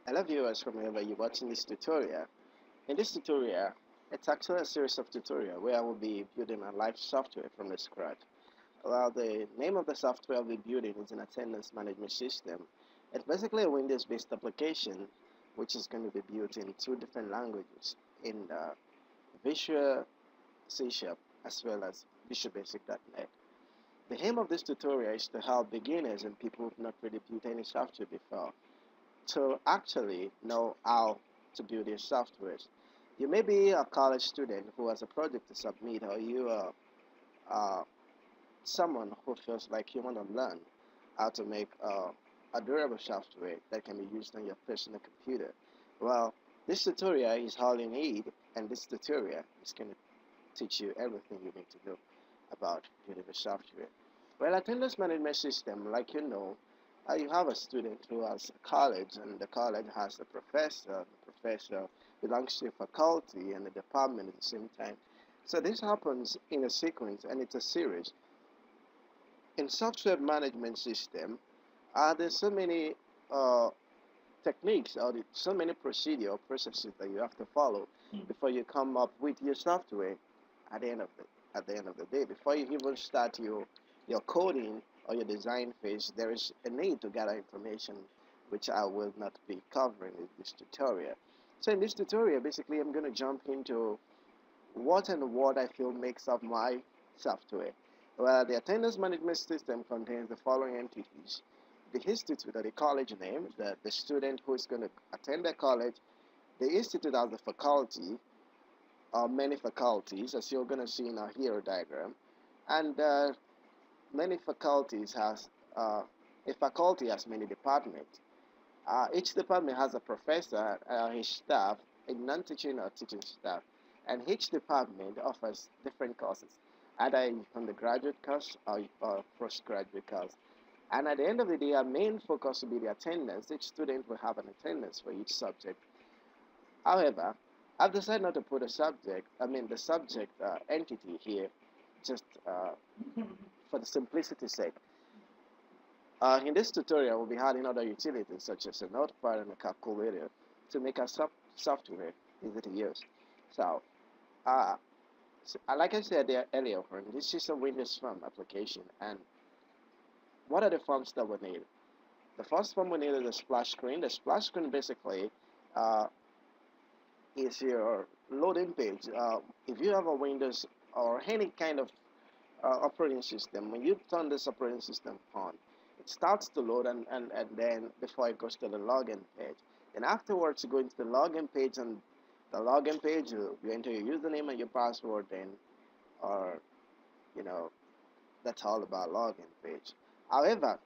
Hello viewers from wherever you're watching this tutorial. In this tutorial, it's actually a series of tutorial where I will be building a live software from the scratch. Well, the name of the software I'll be building is an attendance management system. It's basically a Windows-based application which is going to be built in two different languages, in Visual C Sharp as well as Visual Basic.net. The aim of this tutorial is to help beginners and people who've not really built any software before to actually know how to build your software. You may be a college student who has a project to submit, or you are someone who feels like you want to learn how to make a durable software that can be used on your personal computer. Well, this tutorial is all you need, and this tutorial is going to teach you everything you need to know about building a software. Well, attendance management system, like you have a student who has a college, and the college has a professor. The professor belongs to a faculty and a department at the same time. So this happens in a sequence, and it's a series. In software management system, there's so many uh, techniques or so many procedure or processes that you have to follow before you come up with your software at the end of the day. Before you even start your coding or your design phase, there is a need to gather information which I will not be covering in this tutorial. So in this tutorial, basically I'm going to jump into what I feel makes up my software. Well, the attendance management system contains the following entities: the institute or the college name, the student who is going to attend the college, the institute as the faculty, or many faculties, as you're going to see in our hero diagram, and many faculties has a faculty has many departments. Each department has a professor, his staff, a non-teaching or teaching staff, and each department offers different courses, either a undergraduate course or postgraduate course. And at the end of the day, our main focus will be the attendance. Each student will have an attendance for each subject. However, I've decided not to put the subject entity here, just for the simplicity's sake. In this tutorial, we'll be adding other utilities such as a notepad and a calculator to make our software easy to use. So, uh, like I said earlier, this is a Windows Form application, and what are the forms that we need? The first form we need is a splash screen. The splash screen basically uh, is your loading page. If you have a Windows or any kind of operating system, when you turn this operating system on, it starts to load, and then before it goes to the login page. And afterwards, you go into the login page, and the login page, you enter your username and your password, then, or, you know, that's all about login page. However,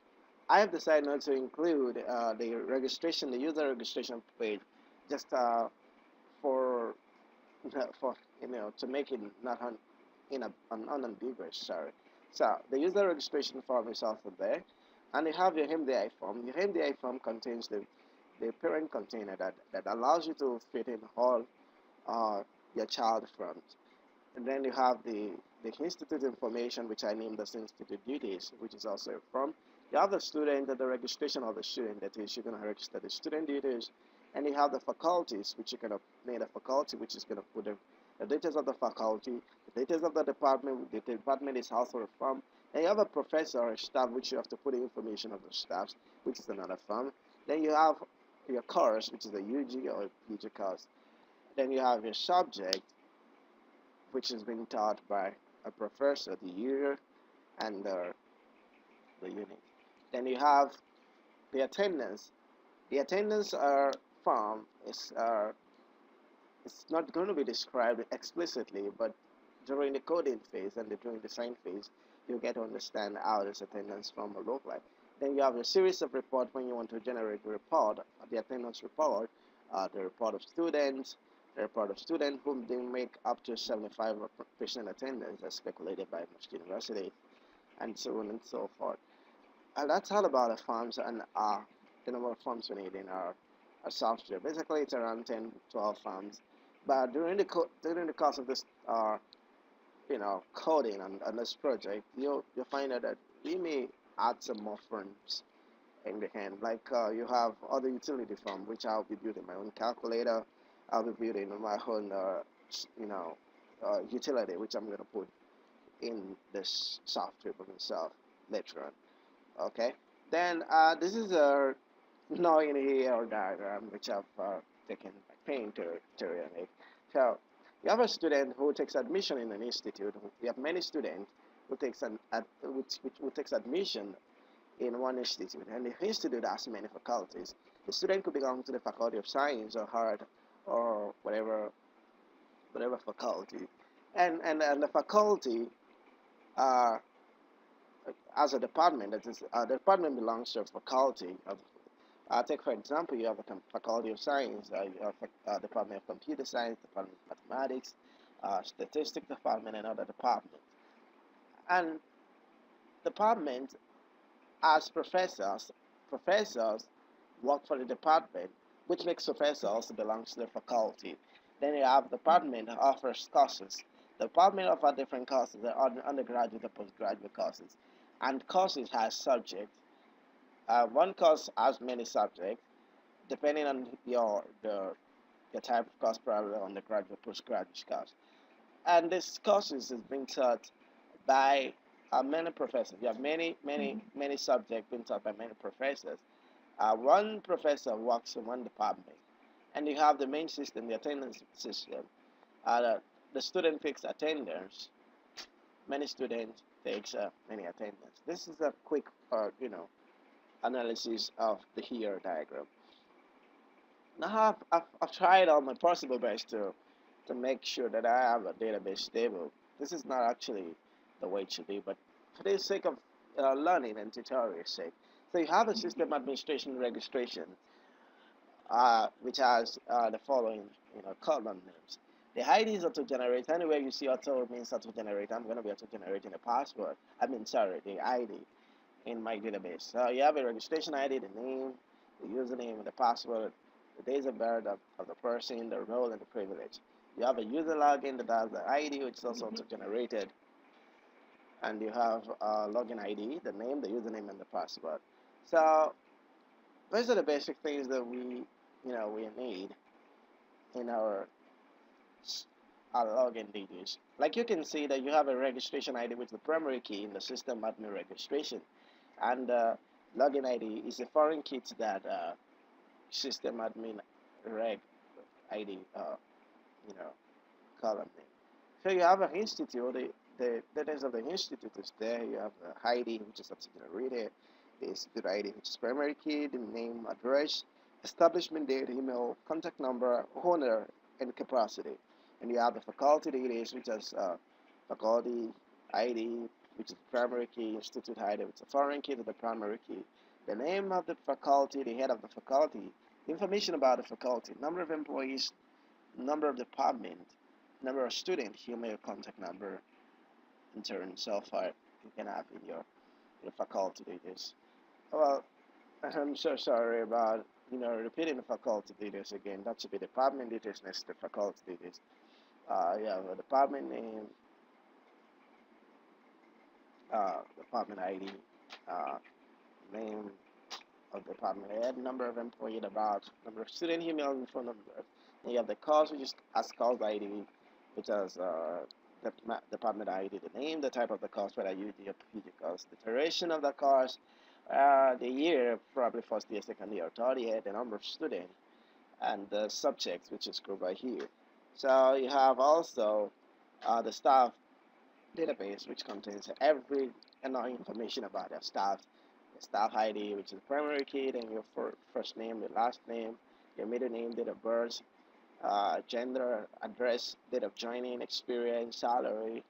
I have decided not to include the user registration page, just for for to make it not unambiguous. Sorry. So the user registration form is also there, and you have your MDI form. Your MDI form contains the parent container that allows you to fit in all your child forms. And then you have the institute information, which I named as institute duties, which is also a form. You have the student, the registration of the student, that is, you're going to register the student duties. And you have the faculties, which you're going to name a faculty, which is going to put the details of the faculty, the details of the department. The department is also a form. And you have a professor or a staff, which you have to put the information of the staffs, which is another form. Then you have your course, which is a UG or a PG course. Then you have your subject, which is being taught by a professor, the year, and the unit. Then you have the attendance. The attendance form is it's not going to be described explicitly, but during the coding phase and during the design phase, you get to understand how this attendance form will look like. Then you have a series of reports when you want to generate the report, the attendance report, the report of students, the report of students whom they make up to 75% attendance as calculated by most universities, and so on and so forth. And that's all about the forms and the number of forms we need in our software. Basically, it's around 10, 12 forms. But during the course of this coding on this project, you'll find out that we may add some more forms in the hand. Like you have other utility form, which I'll be building my own calculator. I'll be building my own, you know, utility, which I'm gonna put in this software by myself later on. Okay. Then this is a now in here diagram, which I've taken by paint to make. So you have a student who takes admission in an institute. We have many students who takes who takes admission in one institute, and the institute has many faculties. The student could belong to the faculty of science or art or whatever faculty, and the faculty uh, as a department, that is, the department belongs to a faculty of take for example, you have a faculty of science, you have a department of computer science, department of mathematics, statistics department, and other departments. And department as professors work for the department, which makes professor also belongs to the faculty. Then you have department that offers courses. The department offers different courses, the undergraduate and postgraduate courses, and courses has subjects. One course has many subjects, depending on your type of course, probably undergraduate, postgraduate course. And this courses is being taught by many professors. You have many subjects being taught by many professors. One professor works in one department, and you have the main system, the attendance system. The student takes attendance. Many students takes many attendance. This is a quick, analysis of the here diagram. Now I've tried all my possible best to make sure that I have a database stable. This is not actually the way it should be, but for the sake of learning and tutorial sake. So you have a system administration registration, which has the following, column names. The ID is auto-generate. Anywhere you see auto means auto-generate. I'm going to be auto-generating a password. The ID in my database. So you have a registration ID, the name, the username, the password, the days of birth of the person, the role, and the privilege. You have a user login that has the ID, which is also auto-generated, and you have a login ID, the name, the username, and the password. So those are the basic things that we need in our login details. Like you can see that you have a registration ID with the primary key in the system admin registration, and login ID is a foreign key to that system admin reg ID, column name. So you have an institute. The details of the institute is there. You have the ID, which is auto-generated, the institute ID, which is primary key, the name, address, establishment date, email, contact number, owner, and capacity. And you have the faculty details, which is faculty ID, which is primary key, institute ID, which is a foreign key to the primary key, the name of the faculty, the head of the faculty, information about the faculty, number of employees, number of department, number of students, email, contact number, intern, so far you can have in your faculty details. Well, I'm so sorry about repeating the faculty details again. That should be department details next to faculty details. You have a department name, department ID, name of the department head, number of employees, about number of student, email, and phone number. And you have the course, which is as course ID, which has the department ID, the name, the type of the course, whether you do a course, the duration of the course, the year, probably first year, second year, third year, the number of students, and the subjects, which is grouped by here. So you have also the staff database, which contains every information about their staff. The staff ID, which is the primary key, then your first name, your last name, your middle name, date of birth, gender, address, date of joining, experience, salary,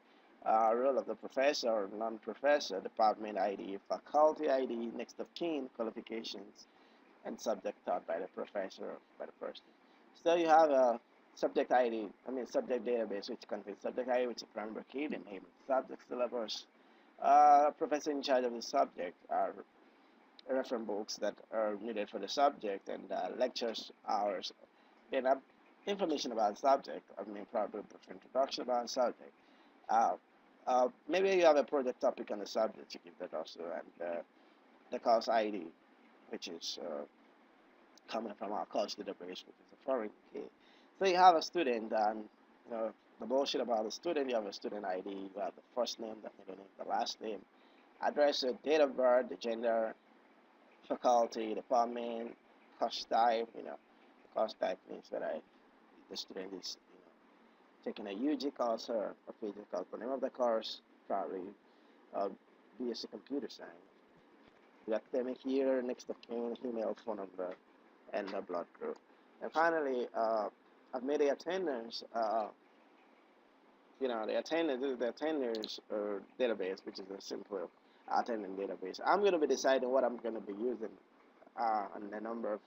role of the professor or non-professor, department ID, faculty ID, next of kin, qualifications, and subject taught by the professor or by the person. So you have a subject database, which contains subject ID, which is primary key, the name of the subject, syllabus, professor in charge of the subject, reference books that are needed for the subject, and lectures, hours. Then information about the subject. Probably brief introduction about the subject. Maybe you have a project topic on the subject, you give that also, and the course ID, which is coming from our course database, which is a foreign key. So you have a student, and you know the bullshit about the student. You have a student ID. You have the first name, the middle name, the last name, address, date of birth, the gender, faculty, department, course type. Course type means that the student is taking a UG course or a PG course. The name of the course probably uh, BSc Computer Science. The academic year, next of kin, email, phone number, and the blood group. And finally, I've made the attendance. The attendance database, which is a simple attendance database. I'm going to be deciding what I'm going to be using and the number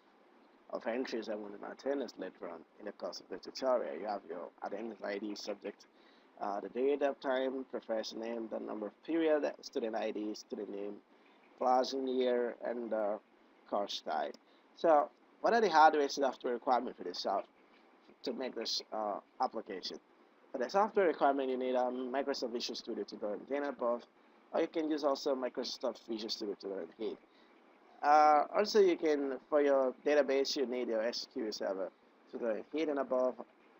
of entries I want in my attendance later on in the course of the tutorial. You have your attendance ID, subject, the date of time, professor name, the number of period, student ID, student name, class and year, and course type. So, what are the hardware and software requirements for this to make this application? For the software requirement, you need Microsoft Visual Studio 2010 above, or you can use also Microsoft Visual Studio 2008. Also, you can, for your database, you need your SQL Server 2008 and above,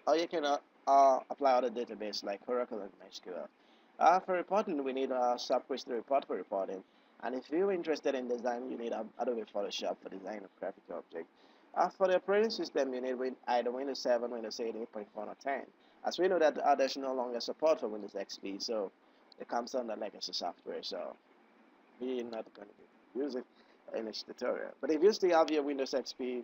or you can apply other database like Oracle and MySQL. For reporting, we need a SAP Crystal report for reporting. And if you're interested in design, you need Adobe Photoshop for design of graphic objects. For the operating system, you need either Windows 7, Windows 8, 8.1, or 10. As we know that there's no longer support for Windows XP, so it comes under legacy software. So we're not going to use it in this tutorial. But if you still have your Windows XP,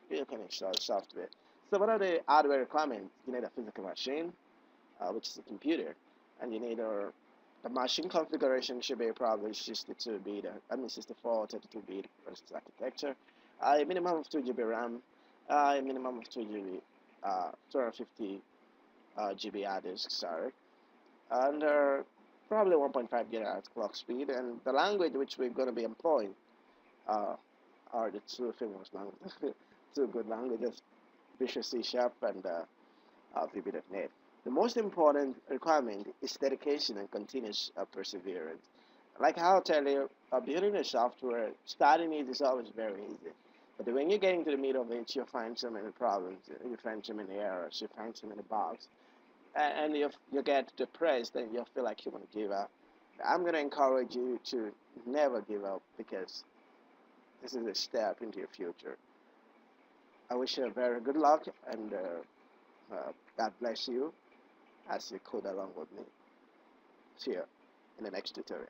you can install software. So what are the hardware requirements? You need a physical machine, which is a computer, and you need the machine configuration should be probably 62-bit, 64 or 32-bit versus architecture. A minimum of 2 GB RAM, a minimum of 2 GB, 250 GB hard disk, sorry, and probably 1.5 GHz clock speed. And the language which we're going to be employing are the two famous languages, two good languages, Visual C# and VB.NET. The most important requirement is dedication and continuous perseverance. Like I'll tell you, building a software, starting it is always very easy. But when you get into the middle of it, you find so many problems, you find so many errors, you find so many bugs, and you get depressed and you feel like you want to give up. I'm going to encourage you to never give up, because this is a step into your future. I wish you very good luck, and God bless you as you code along with me. See you in the next tutorial.